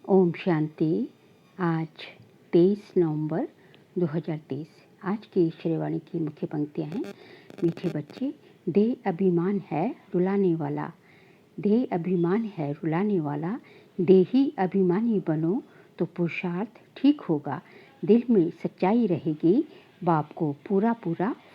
ओम शांति। आज 23 नवंबर 2023। आज की श्रेवाणी की मुख्य पंक्तियाँ हैं। मीठे बच्चे, देह अभिमान है रुलाने वाला, देह अभिमान है रुलाने वाला, देही अभिमानी बनो तो पुरुषार्थ ठीक होगा। दिल में सच्चाई रहेगी, बाप को पूरा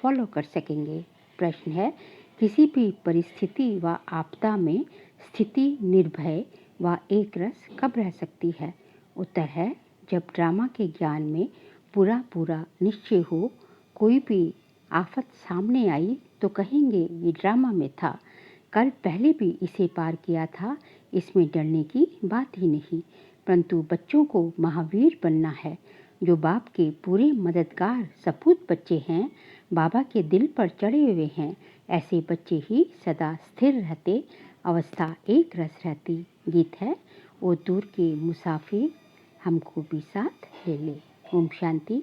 फॉलो कर सकेंगे। प्रश्न है, किसी भी परिस्थिति व आपदा में स्थिति निर्भय व एक रस कब रह सकती है? उत्तर है, जब ड्रामा के ज्ञान में पूरा निश्चय हो। कोई भी आफत सामने आई तो कहेंगे ये ड्रामा में था, कल पहले भी इसे पार किया था, इसमें डरने की बात ही नहीं। परंतु बच्चों को महावीर बनना है, जो बाप के पूरे मददगार सपूत बच्चे हैं, बाबा के दिल पर चढ़े हुए हैं। ऐसे बच्चे ही सदा स्थिर रहते, अवस्था एक रस रहती। गीत है, वो दूर के मुसाफिर हमको भी साथ ले ले। ओम शांति।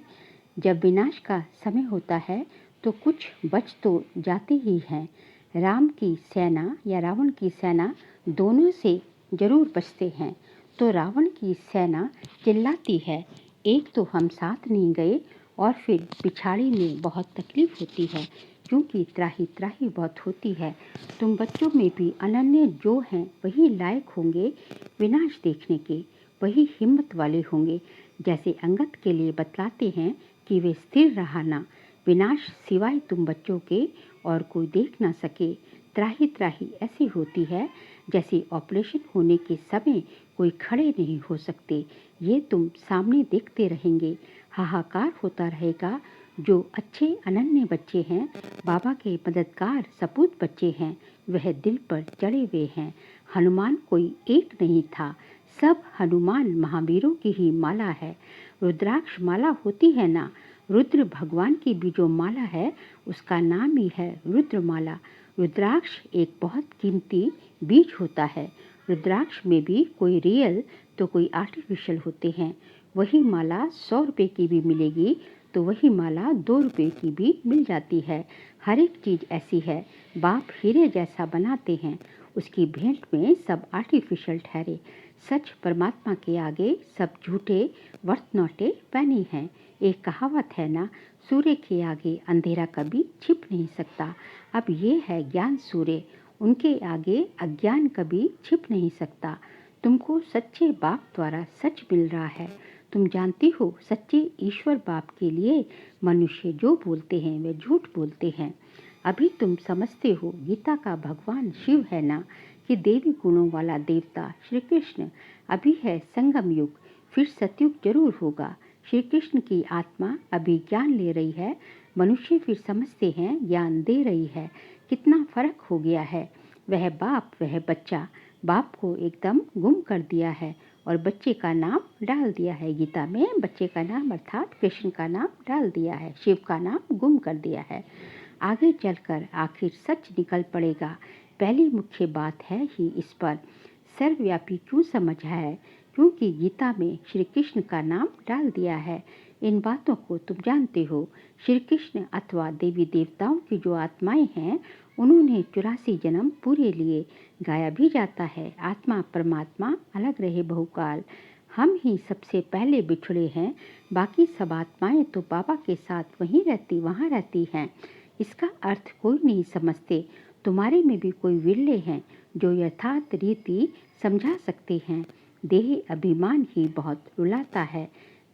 जब विनाश का समय होता है तो कुछ बच तो जाते ही हैं। राम की सेना या रावण की सेना दोनों से जरूर बचते हैं। तो रावण की सेना चिल्लाती है, एक तो हम साथ नहीं गए, और फिर पिछाड़ी में बहुत तकलीफ होती है, क्योंकि त्राही त्राही बहुत होती है। तुम बच्चों में भी अनन्य जो हैं वही लायक होंगे विनाश देखने के, वही हिम्मत वाले होंगे। जैसे अंगद के लिए बतलाते हैं कि वे स्थिर रहना, विनाश सिवाय तुम बच्चों के और कोई देख ना सके। त्राही त्राही ऐसी होती है जैसे ऑपरेशन होने के समय कोई खड़े नहीं हो सकते। ये तुम सामने देखते रहेंगे, हाहाकार होता रहेगा। जो अच्छे अनन्य बच्चे हैं, बाबा के मददगार सपूत बच्चे हैं, वह दिल पर चढ़े हुए हैं। हनुमान कोई एक नहीं था, सब हनुमान महावीरों की ही माला है। रुद्राक्ष माला होती है ना, रुद्र भगवान की भी जो माला है उसका नाम ही है रुद्रमाला। रुद्राक्ष एक बहुत कीमती बीज होता है। रुद्राक्ष में भी कोई रियल तो कोई आर्टिफिशियल होते हैं। वही माला 100 रुपये की भी मिलेगी तो वही माला 2 रुपये की भी मिल जाती है। हर एक चीज़ ऐसी है, बाप हीरे जैसा बनाते हैं, उसकी भेंट में सब आर्टिफिशियल ठहरे। सच परमात्मा के आगे सब झूठे वर्थ नोटे पैनी हैं। एक कहावत है ना, सूर्य के आगे अंधेरा कभी छिप नहीं सकता। अब ये है ज्ञान सूर्य, उनके आगे अज्ञान कभी छिप नहीं सकता। तुमको सच्चे बाप द्वारा सच मिल रहा है। तुम जानती हो, सच्चे ईश्वर बाप के लिए मनुष्य जो बोलते हैं वे झूठ बोलते हैं। अभी तुम समझते हो गीता का भगवान शिव है ना, कि देवी गुणों वाला देवता श्री कृष्ण। अभी है संगम युग, फिर सतयुग जरूर होगा। श्री कृष्ण की आत्मा अभी ज्ञान ले रही है, मनुष्य फिर समझते हैं ज्ञान दे रही है। कितना फर्क हो गया है। वह बाप वह बच्चा, बाप को एकदम गुम कर दिया है और बच्चे का नाम डाल दिया है। गीता में बच्चे का नाम अर्थात कृष्ण का नाम डाल दिया है, शिव का नाम गुम कर दिया है। आगे चलकर आखिर सच निकल पड़ेगा। पहली मुख्य बात है ही इस पर। सर्वव्यापी क्यों समझा है? क्योंकि गीता में श्री कृष्ण का नाम डाल दिया है। इन बातों को तुम जानते हो। श्री कृष्ण अथवा देवी देवताओं की जो आत्माएं हैं, उन्होंने 84 जन्म पूरे लिए। गाया भी जाता है, आत्मा परमात्मा अलग रहे बहुकाल। हम ही सबसे पहले बिछड़े हैं, बाकी सब आत्माएं तो बाबा के साथ वहीं रहती वहाँ रहती हैं। इसका अर्थ कोई नहीं समझते। तुम्हारे में भी कोई विरले हैं जो यथार्थ रीति समझा सकते हैं। देही अभिमान ही बहुत रुलाता है।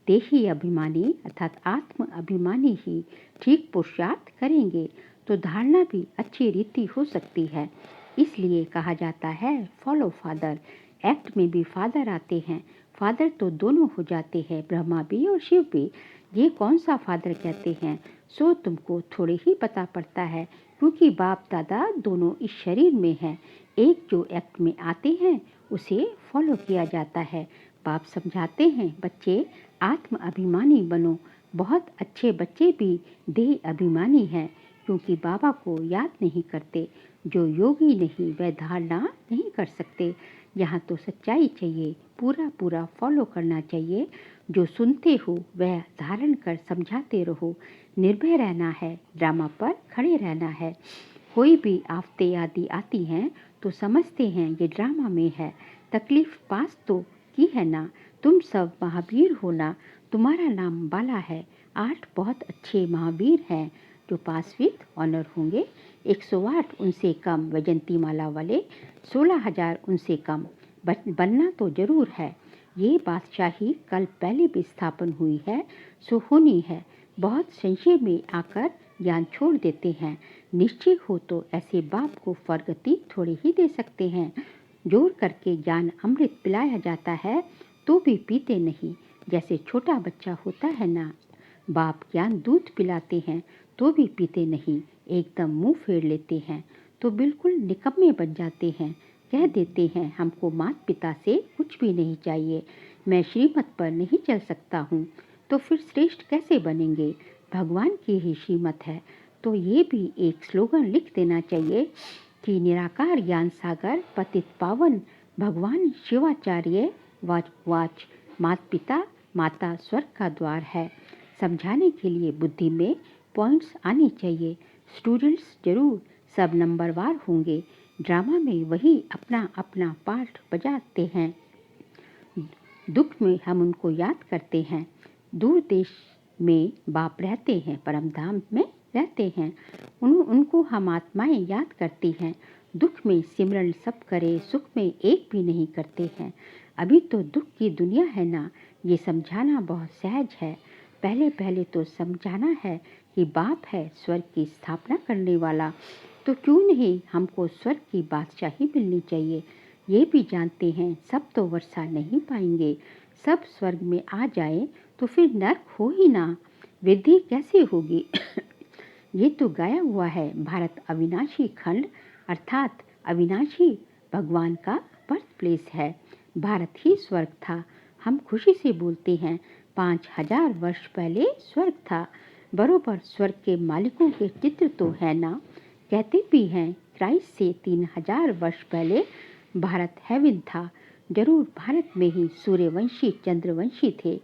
देही अभिमानी अर्थात आत्म अभिमानी ही ठीक पुरुषार्थ करेंगे तो धारणा भी अच्छी रीति हो सकती है। इसलिए कहा जाता है फॉलो फादर। एक्ट में भी फादर आते हैं। फादर तो दोनों हो जाते हैं, ब्रह्मा भी और शिव भी। ये कौन सा फादर कहते हैं सो तुमको थोड़े ही पता पड़ता है, क्योंकि बाप दादा दोनों इस शरीर में हैं। एक जो एक्ट में आते हैं उसे फॉलो किया जाता है। बाप समझाते हैं, बच्चे आत्म अभिमानी बनो। बहुत अच्छे बच्चे भी देह अभिमानी हैं, क्योंकि बाबा को याद नहीं करते। जो योगी नहीं वह धारणा नहीं कर सकते। यहाँ तो सच्चाई चाहिए, पूरा फॉलो करना चाहिए। जो सुनते हो वह धारण कर समझाते रहो। निर्भय रहना है, ड्रामा पर खड़े रहना है। कोई भी आफतें आदि आती हैं तो समझते हैं ये ड्रामा में है। तकलीफ पास तो की है ना। तुम सब महावीर हो ना, तुम्हारा नाम बाला है। 8 बहुत अच्छे महावीर हैं जो पास विद ऑनर होंगे। 108 उनसे कम वैजंती माला वाले, 16,000 उनसे कम। बनना तो जरूर है। ये बादशाही कल पहले भी स्थापन हुई है, सो होनी है। बहुत संशय में आकर ज्ञान छोड़ देते हैं। निश्चय हो तो ऐसे बाप को फरगति थोड़ी ही दे सकते हैं। जोर करके ज्ञान अमृत पिलाया जाता है तो भी पीते नहीं। जैसे छोटा बच्चा होता है ना, बाप ज्ञान दूध पिलाते हैं तो भी पीते नहीं, एकदम मुंह फेर लेते हैं तो बिल्कुल निकम्मे बन जाते हैं। कह देते हैं हमको माता पिता से कुछ भी नहीं चाहिए, मैं श्रीमत पर नहीं चल सकता हूँ। तो फिर श्रेष्ठ कैसे बनेंगे? भगवान की ही श्रीमत है। तो ये भी एक स्लोगन लिख देना चाहिए कि निराकार ज्ञान सागर पतित पावन भगवान शिवाचार्य वाच माता पिता माता स्वर्ग का द्वार है। समझाने के लिए बुद्धि में पॉइंट्स आने चाहिए। स्टूडेंट्स जरूर सब नंबरवार होंगे। ड्रामा में वही अपना अपना पार्ट बजाते हैं। दुख में हम उनको याद करते हैं। दूर देश में बाप रहते हैं, परम धाम में रहते हैं, उनको हम आत्माएं याद करती हैं। दुख में सिमरन सब करे, सुख में एक भी नहीं करते हैं। अभी तो दुख की दुनिया है ना, ये समझाना बहुत सहज है। पहले पहले तो समझाना है कि बाप है स्वर्ग की स्थापना करने वाला, तो क्यों नहीं हमको स्वर्ग की बादशाही मिलनी चाहिए। ये भी जानते हैं सब तो वर्षा नहीं पाएंगे। सब स्वर्ग में आ जाए तो फिर नर्क हो ही ना, वृद्धि कैसे होगी। ये तो गाया हुआ है, भारत अविनाशी खंड अर्थात अविनाशी भगवान का बर्थ प्लेस है। भारत ही स्वर्ग था। हम खुशी से बोलते हैं 5,000 वर्ष पहले स्वर्ग था। बरोबर स्वर्ग के मालिकों के चित्र तो है ना। कहते भी हैं क्राइस्ट से 3,000 वर्ष पहले भारत हेवन था। जरूर भारत में ही सूर्यवंशी चंद्रवंशी थे,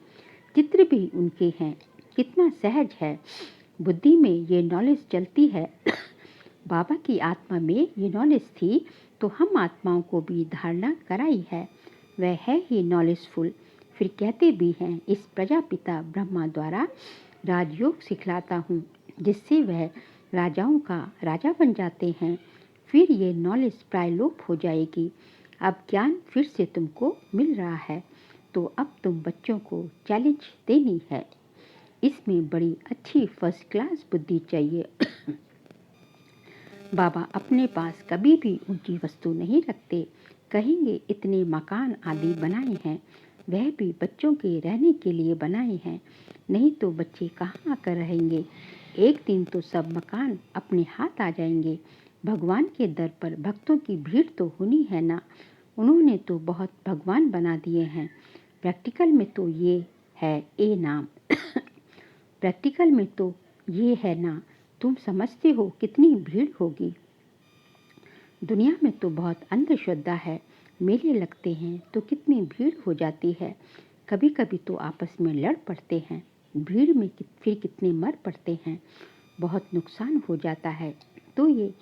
चित्र भी उनके हैं। कितना सहज है, बुद्धि में ये नॉलेज चलती है। बाबा की आत्मा में ये नॉलेज थी तो हम आत्माओं को भी धारणा कराई है। वह है ही नॉलेजफुल। फिर कहते भी हैं इस प्रजापिता ब्रह्मा द्वारा राजयोग सिखलाता हूँ, जिससे वह राजाओं का राजा बन जाते हैं। फिर ये नॉलेज प्रायलोप हो जाएगी। अब ज्ञान फिर से तुमको मिल रहा है, तो अब तुम बच्चों को चैलेंज देनी है। इसमें बड़ी अच्छी फर्स्ट क्लास बुद्धि चाहिए। बाबा अपने पास कभी भी ऊंची वस्तु नहीं रखते। कहेंगे इतने मकान आदि बनाए हैं, वह भी बच्चों के रहने के लिए बनाए हैं, नहीं तो बच्चे कहाँ आकर रहेंगे। एक दिन तो सब मकान अपने हाथ आ जाएंगे। भगवान के दर पर भक्तों की भीड़ तो होनी है ना। उन्होंने तो बहुत भगवान बना दिए हैं। प्रैक्टिकल में तो ये है ए नाम। प्रैक्टिकल में तो ये है ना। तुम समझते हो कितनी भीड़ होगी। दुनिया में तो बहुत अंधश्रद्धा है। मेले लगते हैं तो कितनी भीड़ हो जाती है। कभी कभी तो आपस में लड़ पड़ते हैं। भीड़ में फिर कितने मर पड़ते हैं। बहुत नुकसान हो जाता है। तो ये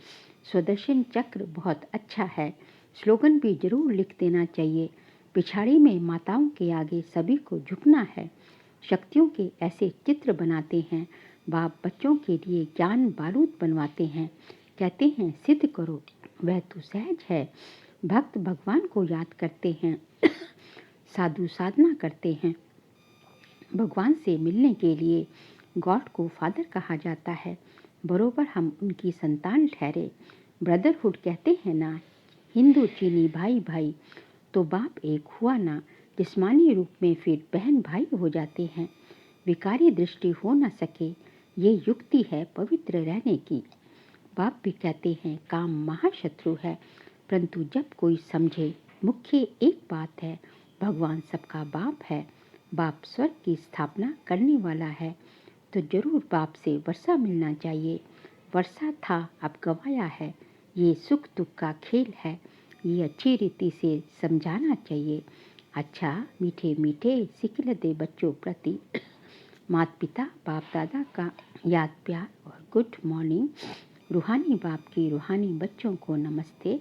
स्वदर्शन चक्र बहुत अच्छा है। स्लोगन भी जरूर लिख देना चाहिए। पिछाड़ी में माताओं के आगे सभी को झुकना है। शक्तियों के ऐसे चित्र बनाते हैं। बाप बच्चों के लिए ज्ञान बारूद बनवाते हैं। कहते हैं सिद्ध करो, वह तो सहज है। भक्त भगवान को याद करते हैं। साधु साधना करते हैं। भगवान से मिलने के लिए गॉड को फादर कहा जाता है। बरोबर हम उनकी संतान ठहरे। ब्रदरहुड कहते हैं ना, हिंदू चीनी भाई भाई, तो बाप एक हुआ ना। जिस्मानी रूप में फिर बहन भाई हो जाते हैं। विकारी दृष्टि हो न सके, ये युक्ति है पवित्र रहने की। बाप भी कहते हैं काम महाशत्रु है, परंतु जब कोई समझे मुख्य एक बात है, भगवान सबका बाप है। बाप स्वर्ग की स्थापना करने वाला है, तो जरूर बाप से वर्षा मिलना चाहिए। वर्षा था अब गवाया है। ये सुख दुख का खेल है, ये अच्छी रीति से समझाना चाहिए। अच्छा मीठे मीठे सिखलते बच्चों प्रति माता पिता बाप दादा का याद प्यार और गुड मॉर्निंग। रूहानी बाप की रूहानी बच्चों को नमस्ते।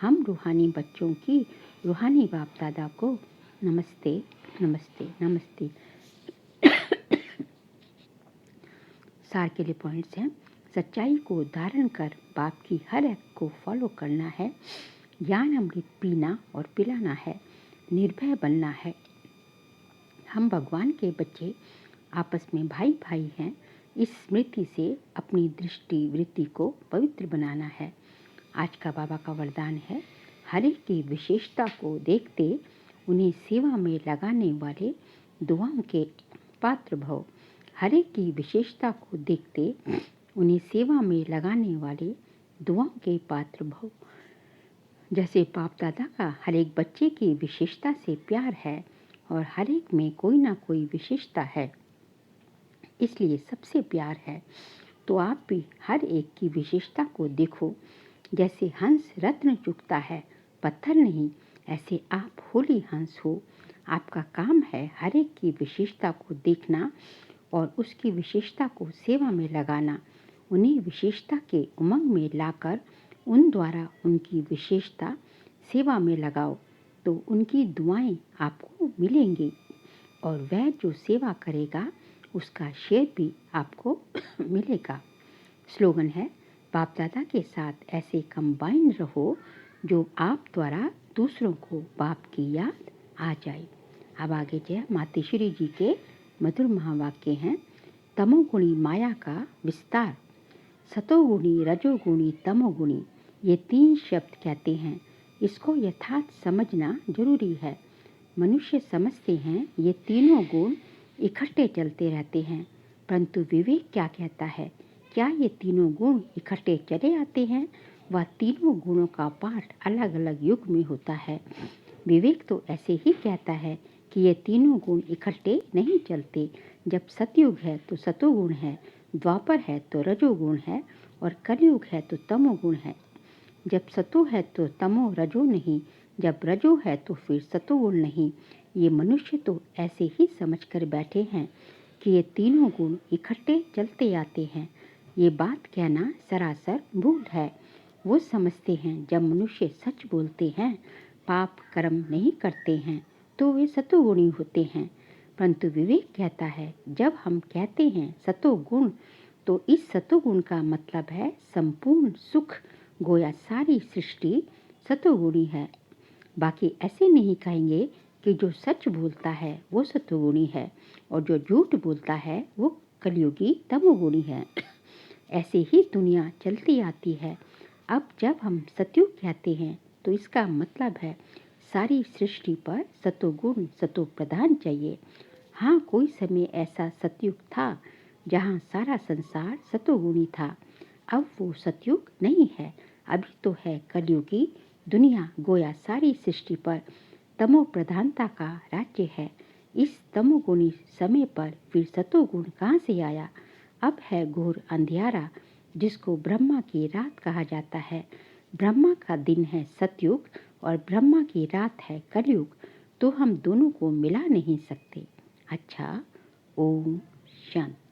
हम रूहानी बच्चों की रूहानी बाप दादा को नमस्ते, नमस्ते, नमस्ते। सार के लिए पॉइंट्स हैं। सच्चाई को धारण कर बाप की हर एक को फॉलो करना है। ज्ञान अमृत पीना और पिलाना है। निर्भय बनना है। हम भगवान के बच्चे आपस में भाई भाई हैं। इस स्मृति से अपनी दृष्टि वृत्ति को पवित्र बनाना है। आज का बाबा का वरदान है, हर एक की विशेषता को देखते उन्हें सेवा में लगाने वाले दुआओं के पात्र भव। हर एक की विशेषता को देखते उन्हें सेवा में लगाने वाले दुआओं के पात्र भव। जैसे बाप दादा का हर एक बच्चे की विशेषता से प्यार है और हर एक में कोई ना कोई विशेषता है, इसलिए सबसे प्यार है। तो आप भी हर एक की विशेषता को देखो। जैसे हंस रत्न चुगता है, पत्थर नहीं, ऐसे आप होली हंस हो। आपका काम है हर एक की विशेषता को देखना और उसकी विशेषता को सेवा में लगाना। उन्हें विशेषता के उमंग में लाकर उन द्वारा उनकी विशेषता सेवा में लगाओ, तो उनकी दुआएं आपको मिलेंगी और वह जो सेवा करेगा उसका शेयर भी आपको मिलेगा। स्लोगन है, बाप दादा के साथ ऐसे कंबाइन रहो जो आप द्वारा दूसरों को बाप की याद आ जाए। अब आगे जय मातेश्वरी जी के मधुर महावाक्य हैं। तमोगुणी माया का विस्तार। सतोगुणी रजोगुणी तमोगुणी, ये 3 शब्द कहते हैं। इसको यथार्थ समझना जरूरी है। मनुष्य समझते हैं ये तीनों गुण इकट्ठे चलते रहते हैं, परंतु विवेक क्या कहता है? क्या ये तीनों गुण इकट्ठे चले आते हैं? वह तीनों गुणों का पाठ अलग अलग युग में होता है। विवेक तो ऐसे ही कहता है कि ये तीनों गुण इकट्ठे नहीं चलते। जब सतयुग है तो सतोगुण है, द्वापर है तो रजोगुण है और कलयुग है तो तमोगुण है। जब सतो है तो तमो रजो नहीं, जब रजो है तो फिर सतोगुण नहीं। ये मनुष्य तो ऐसे ही समझकर बैठे हैं कि ये तीनों गुण इकट्ठे चलते आते हैं। ये बात कहना सरासर भूल है। वो समझते हैं जब मनुष्य सच बोलते हैं, पाप कर्म नहीं करते हैं, तो वे सतोगुणी होते हैं। परंतु विवेक कहता है जब हम कहते हैं सतोगुण, तो इस सतोगुण का मतलब है संपूर्ण सुख, गोया सारी सृष्टि सतोगुणी है। बाकी ऐसे नहीं कहेंगे कि जो सच बोलता है वो सतोगुणी है और जो झूठ बोलता है वो कलयुगी तमोगुणी है। ऐसे ही दुनिया चलती आती है। अब जब हम सतयुग कहते हैं तो इसका मतलब है सारी सृष्टि पर सतोगुण सतो प्रधान चाहिए। हाँ, कोई समय ऐसा सतयुग था जहाँ सारा संसार सतोगुणी था। अब वो सतयुग नहीं है, अभी तो है कलयुगी दुनिया। गोया सारी सृष्टि पर तमो प्रधानता का राज्य है। इस तमोगुणी समय पर फिर सतोगुण कहाँ से आया? अब है घोर अंधियारा, जिसको ब्रह्मा की रात कहा जाता है। ब्रह्मा का दिन है सतयुग और ब्रह्मा की रात है कलयुग, तो हम दोनों को मिला नहीं सकते। अच्छा, ओम शांति।